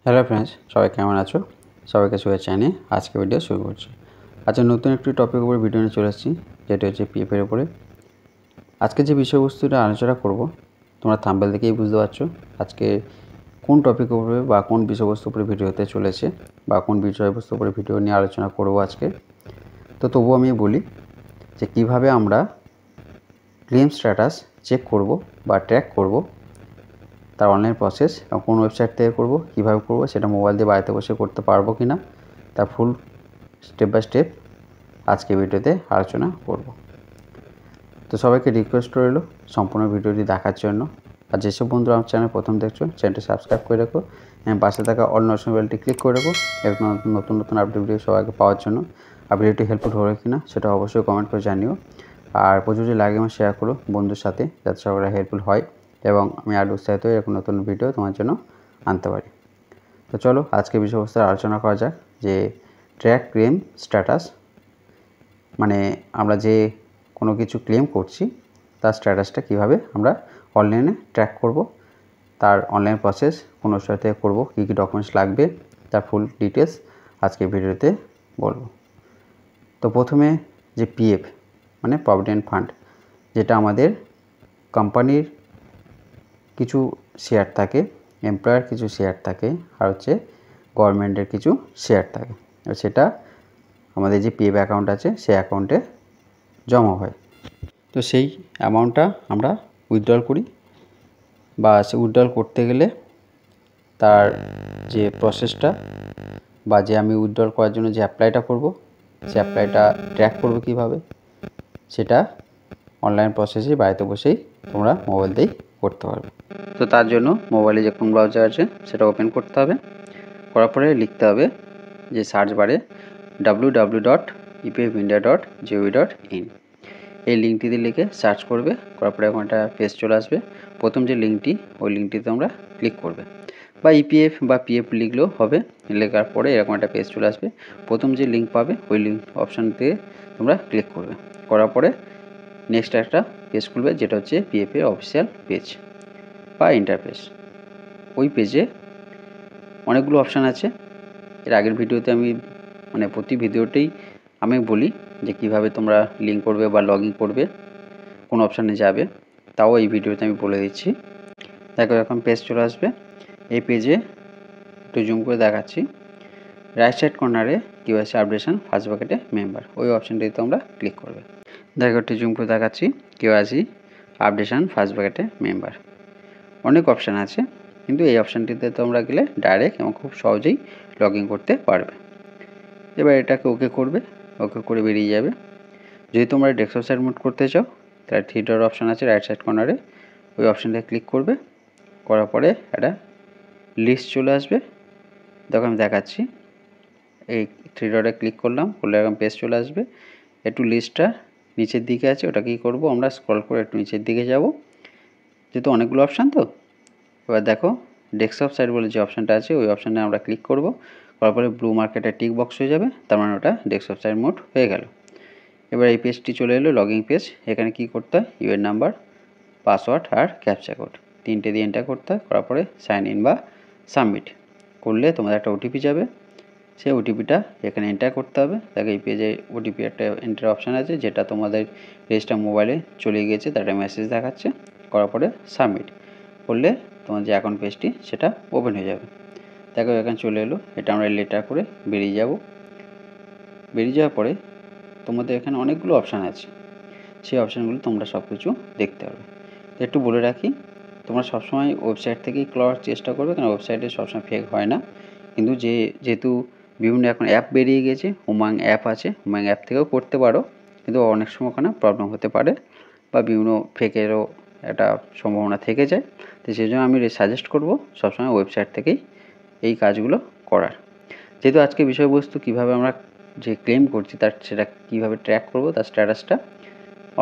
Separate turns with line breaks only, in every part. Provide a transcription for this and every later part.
Hello friends, সবাই কেমন আছো? সবাইকে শুভেচ্ছা জানিয়ে আজকে ভিডিও শুরু করছি। আচ্ছা, নতুন একটি টপিকের উপরে ভিডিও নিয়ে চলে এসেছি, যেটা হচ্ছে পিএফের উপরে। আজকে যে বিষয়বস্তুটা আলোচনা করব, তোমরা থাম্বনেল দেখেই বুঝতে পারছো আজকে কোন টপিকের উপরে বা কোন বিষয়বস্তুর উপরে ভিডিও হতে চলেছে বা কোন বিষয়বস্তুর উপরে ভিডিও নিয়ে আলোচনা করব আজকে। তো তবুও আমি বলি যে কিভাবে আমরা ক্লেম স্ট্যাটাস চেক করব বা ট্র্যাক করব, তার অনলাইন প্রসেস এবং কোন ওয়েবসাইট থেকে করব, কীভাবে করব, সেটা মোবাইল দিয়ে বাড়িতে বসে করতে পারবো কি না, তার ফুল স্টেপ বাই স্টেপ আজকে ভিডিওতে আলোচনা করব। তো সবাইকে রিকোয়েস্ট রইল সম্পূর্ণ ভিডিওটি দেখার জন্য। আর যেসব বন্ধুরা আমার চ্যানেল প্রথম দেখছো, চ্যানেলটি সাবস্ক্রাইব করে রাখো এবং পাশে থাকা অল নোটিফিকেশন বেলটি ক্লিক করে রাখো এবং নতুন নতুন আপডেট ভিডিও সবাইকে পাওয়ার জন্য। আর ভিডিওটি হেল্পফুল হবে কি না সেটা অবশ্যই কমেন্ট করে জানিও। আর প্রচুর লাগে এবং শেয়ার করো বন্ধুর সাথে, যাতে সবাই হেল্পফুল হয় এবং আমি আরও উৎসাহিত হয়ে এরকম নতুন ভিডিও তোমার জন্য আনতে পারি। তো চলো আজকে বিষয়বস্তু আলোচনা করা যাক যে ট্র্যাক ক্লেম স্ট্যাটাস, মানে আমরা যে কোনো কিছু ক্লেম করছি তার স্ট্যাটাসটা কীভাবে আমরা অনলাইনে ট্র্যাক করব, তার অনলাইন প্রসেস কোন ওয়েবসাইট থেকে করব, কী কী ডকুমেন্টস লাগবে, তার ফুল ডিটেলস আজকে ভিডিওতে বলবো। তো প্রথমে যে পিএফ মানে প্রভিডেন্ট ফান্ড, যেটা আমাদের কোম্পানির কিছু শেয়ার থাকে, এমপ্লয়ার কিছু শেয়ার থাকে, আর হচ্ছে গভর্নমেন্টের কিছু শেয়ার থাকে। সেটা আমাদের যে পিএফ অ্যাকাউন্ট আছে সেই অ্যাকাউন্টে জমা হয়। তো সেই অ্যামাউন্টটা আমরা উইথড্রল করি, বা সে উইথড্রল করতে গেলে তার যে প্রসেসটা বা যে আমি উইথড্রল করার জন্য যে অ্যাপ্লাইটা করব, সে অ্যাপ্লাইটা ট্র্যাক করব কীভাবে, সেটা অনলাইন প্রসেসে বাড়িতে বসেই তোমরা মোবাইল দিয়েই করতে পারবে। তো তার জন্য মোবাইলে যে কোন ব্রাউজার আছে সেটা ওপেন করতে হবে। করার পরে লিখতে হবে যে সার্চ বারে www.epfindia.gov.in, এই লিঙ্কটিতে লিখে সার্চ করবে। করার পরে এখন একটা পেজ চলে আসবে। প্রথম যে লিঙ্কটি, ওই লিঙ্কটিতে তোমরা ক্লিক করবে, বা ইপিএফ বা পিএফ লিখলেও হবে। লেখার পরে এরকম একটা পেজ চলে আসবে। প্রথম যে লিঙ্ক পাবে ওই লিঙ্ক অপশানতে তোমরা ক্লিক করবে। করার পরে নেক্সট একটা পেজ খুলবে, যেটা হচ্ছে পিএফের অফিসিয়াল পেজ বা ইন্টারফেস। ওই পেজে অনেকগুলো অপশান আছে। এর আগের ভিডিওতে আমি প্রতি ভিডিওতেই আমি বলি যে কিভাবে তোমরা লিঙ্ক করবে বা লগ ইন করবে, কোন অপশানে যাবে, তাও এই ভিডিওতে আমি বলে দিচ্ছি। দেখো এখন পেজ চলে আসবে। এই পেজে একটু জুম করে দেখাচ্ছি। রাইট সাইড কর্নারে কেওয়াইসি আপডেশন ফার্স্ট বাকেটে মেম্বার, ওই অপশানটিতে তোমরা ক্লিক করবে। দেখো একটু জুম করে দেখাচ্ছি। কেওয়াইসি আপডেশন ফার্স্ট বাকেটে মেম্বার, অনেক অপশান আছে, কিন্তু এই অপশানটিতে তোমরা গেলে ডাইরেক্ট এবং খুব সহজেই লগ ইন করতে পারবে। এবার এটাকে ওকে করবে, ওকে করে বেরিয়ে যাবে। যদি তোমরা ডেস্কটপ সাইড মোড করতে চাও তাহলে থ্রি ডট অপশান আছে রাইট সাইড কর্নারে, ওই অপশানটায় ক্লিক করবে। করার পরে একটা লিস্ট চলে আসবে। দেখো আমি দেখাচ্ছি, এই থ্রি ডটে ক্লিক করলাম, করলে এরকম পেজ চলে আসবে। একটু লিস্টটা নিচের দিকে আছে, ওটা কী করবো, আমরা স্ক্রল করে একটু নিচের দিকে যাব, যেহেতু অনেকগুলো অপশান। তো এবার দেখো ডেস্কটপ সাইড বলে যে অপশানটা আছে ওই অপশানে আমরা ক্লিক করব। করার পরে ব্লু মার্কেটে টিক বক্স হয়ে যাবে, তার মানে ওটা ডেস্কটপ সাইড মোড হয়ে গেল। এবার এই পেজটি চলে এলো লগইন পেজ। এখানে কি করতে হয়, ইউএর নাম্বার, পাসওয়ার্ড আর ক্যাপচা কোড তিনটে দিয়ে এন্টার করতে হয়। করার পরে সাইন ইন বা সাবমিট করলে তোমাদের একটা ওটিপি যাবে, সেই ওটিপিটা এখানে এন্টার করতে হবে। দেখো এই পেজে ওটিপি একটা এন্টার অপশান আছে, যেটা তোমাদের রেজিস্টার মোবাইলে চলে গিয়েছে, তার একটা মেসেজ দেখাচ্ছে। করার পরে সাবমিট করলে তোমার যে অ্যাকাউন্ট পেজটি সেটা ওপেন হয়ে যাবে। দেখো এখানে চলে এলো, এটা আমরা লেটার করে বেরিয়ে যাব। বেরিয়ে যাওয়ার পরে তোমাদের এখানে অনেকগুলো অপশান আছে, সেই অপশানগুলো তোমরা সব কিছু দেখতে পারবে। তো একটু বলে রাখি, তোমরা সবসময় ওয়েবসাইট থেকেই করার চেষ্টা করবে, কারণ ওয়েবসাইটে সবসময় ফেক হয় না। কিন্তু যেহেতু বিভিন্ন এখন অ্যাপ বেরিয়ে গেছে, উমাং অ্যাপ আছে, উমাং অ্যাপ থেকেও করতে পারো, কিন্তু অনেক সময় ওখানে প্রবলেম হতে পারে বা বিভিন্ন ফেকেরও একটা সম্ভাবনা থেকে যায়। তো সেই জন্য আমি সাজেস্ট করবো সবসময় ওয়েবসাইট থেকেই এই কাজগুলো করার। যেহেতু আজকে বিষয়বস্তু কীভাবে আমরা যে ক্লেম করছি তার সেটা কীভাবে ট্র্যাক করবো, তার স্ট্যাটাসটা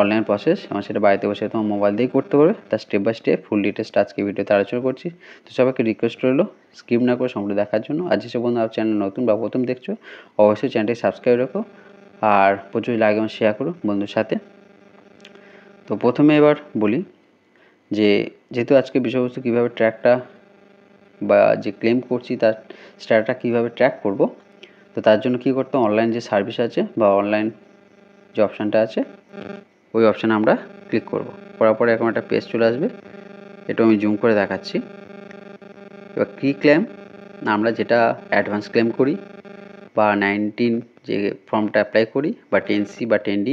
অনলাইন প্রসেস, আমার সেটা বাড়িতে বসে তোমার মোবাইল দিয়েই করতে পারবে। তার স্টেপ বাই স্টেপ ফুল ডিটেলসটা আজকে ভিডিওতে আলোচনা করছি। তো সবাইকে রিকোয়েস্ট রইলো স্কিপ না করে সম্পূর্ণ দেখার জন্য। আর যেসব বন্ধু আমার চ্যানেল নতুন বা প্রথম দেখছো, অবশ্যই চ্যানেলটি সাবস্ক্রাইব রাখো আর প্রচুর লাইক এবং শেয়ার করো বন্ধুর সাথে। তো প্রথমে এবার বলি যে যেহেতু আজকে বিষয়বস্তু কীভাবে ট্র্যাকটা বা যে ক্লেম করছি তার স্ট্যাটাসটা কীভাবে ট্র্যাক করব, তো তার জন্য কী করতে অনলাইন যে সার্ভিস আছে বা অনলাইন যে অপশানটা আছে ওই অপশানে আমরা ক্লিক করব। করার পরে এরকম একটা পেজ চলে আসবে। এটা আমি জুম করে দেখাচ্ছি। এবার কি ক্লেম, আমরা যেটা অ্যাডভান্স ক্লেম করি বা 19 যে ফর্মটা অ্যাপ্লাই করি বা 10C বা 10D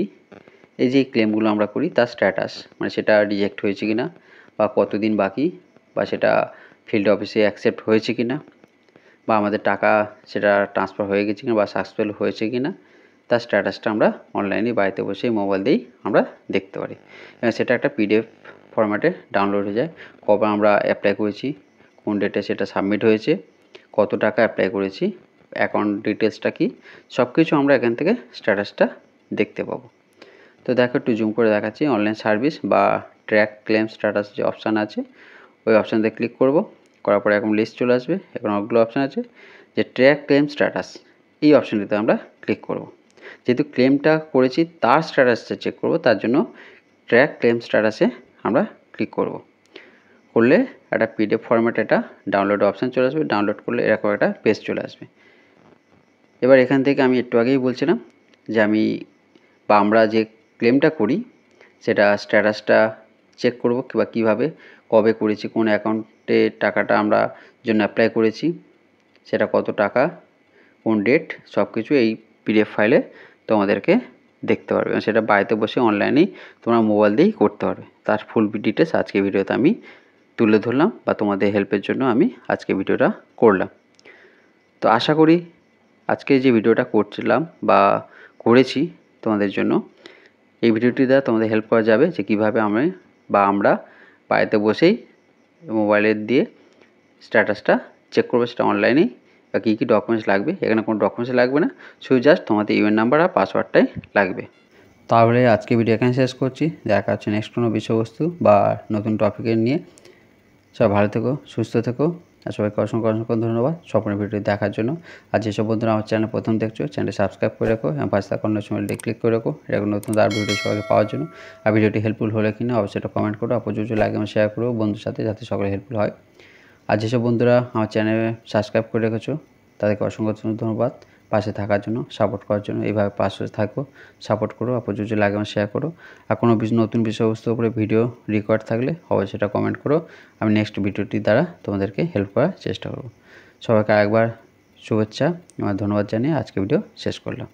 এই যে ক্লেমগুলো আমরা করি তার স্ট্যাটাস, মানে সেটা রিজেক্ট হয়েছে কিনা বা কতদিন বাকি, বা সেটা ফিল্ড অফিসে অ্যাকসেপ্ট হয়েছে কিনা, বা আমাদের টাকা সেটা ট্রান্সফার হয়ে গেছে কিনা বা সাকসেসফুল হয়েছে কিনা, তার স্ট্যাটাসটা আমরা অনলাইনে বাড়িতে বসে মোবাইল দিয়েই আমরা দেখতে পারি। সেটা একটা PDF ফরম্যাটে ডাউনলোড হয়ে যায়। কবে আমরা অ্যাপ্লাই করেছি, কোন ডেটে সেটা সাবমিট হয়েছে, কত টাকা অ্যাপ্লাই করেছি, অ্যাকাউন্ট ডিটেলসটা কী, সব কিছু আমরা এখান থেকে স্ট্যাটাসটা দেখতে পাবো। তো দেখো একটু জুম করে দেখাচ্ছি। অনলাইন সার্ভিস বা ট্র্যাক ক্লেম স্ট্যাটাস যে অপশান আছে ওই অপশানতে ক্লিক করব। করার পরে এরকম লিস্ট চলে আসবে। এখন অনেকগুলো অপশান আছে, যে ট্র্যাক ক্লেম স্ট্যাটাস এই অপশানটিতে আমরা ক্লিক করব। যেহেতু ক্লেমটা করেছি তার স্ট্যাটাসটা চেক করব, তার জন্য ট্র্যাক ক্লেম স্ট্যাটাসে আমরা ক্লিক করব। করলে একটা PDF ফরম্যাট একটা ডাউনলোড অপশান চলে আসবে। ডাউনলোড করলে এরকম একটা পেজ চলে আসবে। এবার এখান থেকে আমি একটু আগেই বলছিলাম যে আমরা যে ক্লেমটা করি সেটা স্ট্যাটাসটা চেক করব বা কীভাবে, কবে করেছি, কোন অ্যাকাউন্টে টাকাটা আমরা জন্য অ্যাপ্লাই করেছি, সেটা কত টাকা, কোন ডেট, সব কিছু এই PDF ফাইলে তোমাদেরকে দেখতে পারবে। সেটা বাড়িতে বসে অনলাইনেই তোমরা মোবাইল দিয়েই করতে পারবে। তার ফুল ডিটেলস আজকে ভিডিওতে আমি তুলে ধরলাম বা তোমাদের হেল্পের জন্য আমি আজকে ভিডিওটা করলাম। তো আশা করি আজকে যে ভিডিওটা করছিলাম বা করেছি তোমাদের জন্য, এই ভিডিওটি দ্বারা তোমাদের হেল্প করা যাবে যে কীভাবে আমরা বাড়িতে বসেই মোবাইলে দিয়ে স্ট্যাটাসটা চেক করবো, সেটা অনলাইনেই। বা কী কী ডকুমেন্টস লাগবে, এখানে কোনো ডকুমেন্টস লাগবে না, শুধু জাস্ট তোমাদের ইমেল নাম্বার আর পাসওয়ার্ডটাই লাগবে। তাহলে আজকে ভিডিও এখানে শেষ করছি। দেখা হচ্ছে নেক্সট কোনো বিষয়বস্তু বা নতুন টপিকের নিয়ে। সবাই ভালো থেকো, সুস্থ থেকো, আর সবাইকে অসংখ্য অসংখ্য ধন্যবাদ সম্পূর্ণ ভিডিওটি দেখার জন্য। আর যেসব বন্ধুরা আমার চ্যানেল প্রথম দেখছো, চ্যানেলটি সাবস্ক্রাইব করে রাখো এবং পাশে থাকা অন্য সময়টি ক্লিক করে রাখো এরকম নতুন আর ভিডিও সবাইকে পাওয়ার জন্য। আর ভিডিওটি হেল্পফুল হলে কিনা অবশ্যই এটা কমেন্ট করো, আর প্রচুর লাইক এবং শেয়ার করো বন্ধুর সাথে, যাতে সকলে হেল্পফুল হয়। আর যেসব বন্ধুরা আমার চ্যানেলে সাবস্ক্রাইব করে রেখেছো তাদেরকে অসংখ্য ধন্যবাদ পাশে থাকার জন্য, সাপোর্ট করার জন্য। এইভাবে পাশে থাকো, সাপোর্ট করো, আর প্রচুর লাইক এবং শেয়ার করো। আর কোনো নতুন বিষয়বস্তুর উপরে ভিডিও রেকর্ড থাকলে অবশ্যই সেটা কমেন্ট করো, আমি নেক্সট ভিডিওটির দ্বারা তোমাদেরকে হেল্প করার চেষ্টা করব। সবাইকে আরেকবার শুভেচ্ছা এবং ধন্যবাদ জানিয়ে আজকে ভিডিও শেষ করলাম।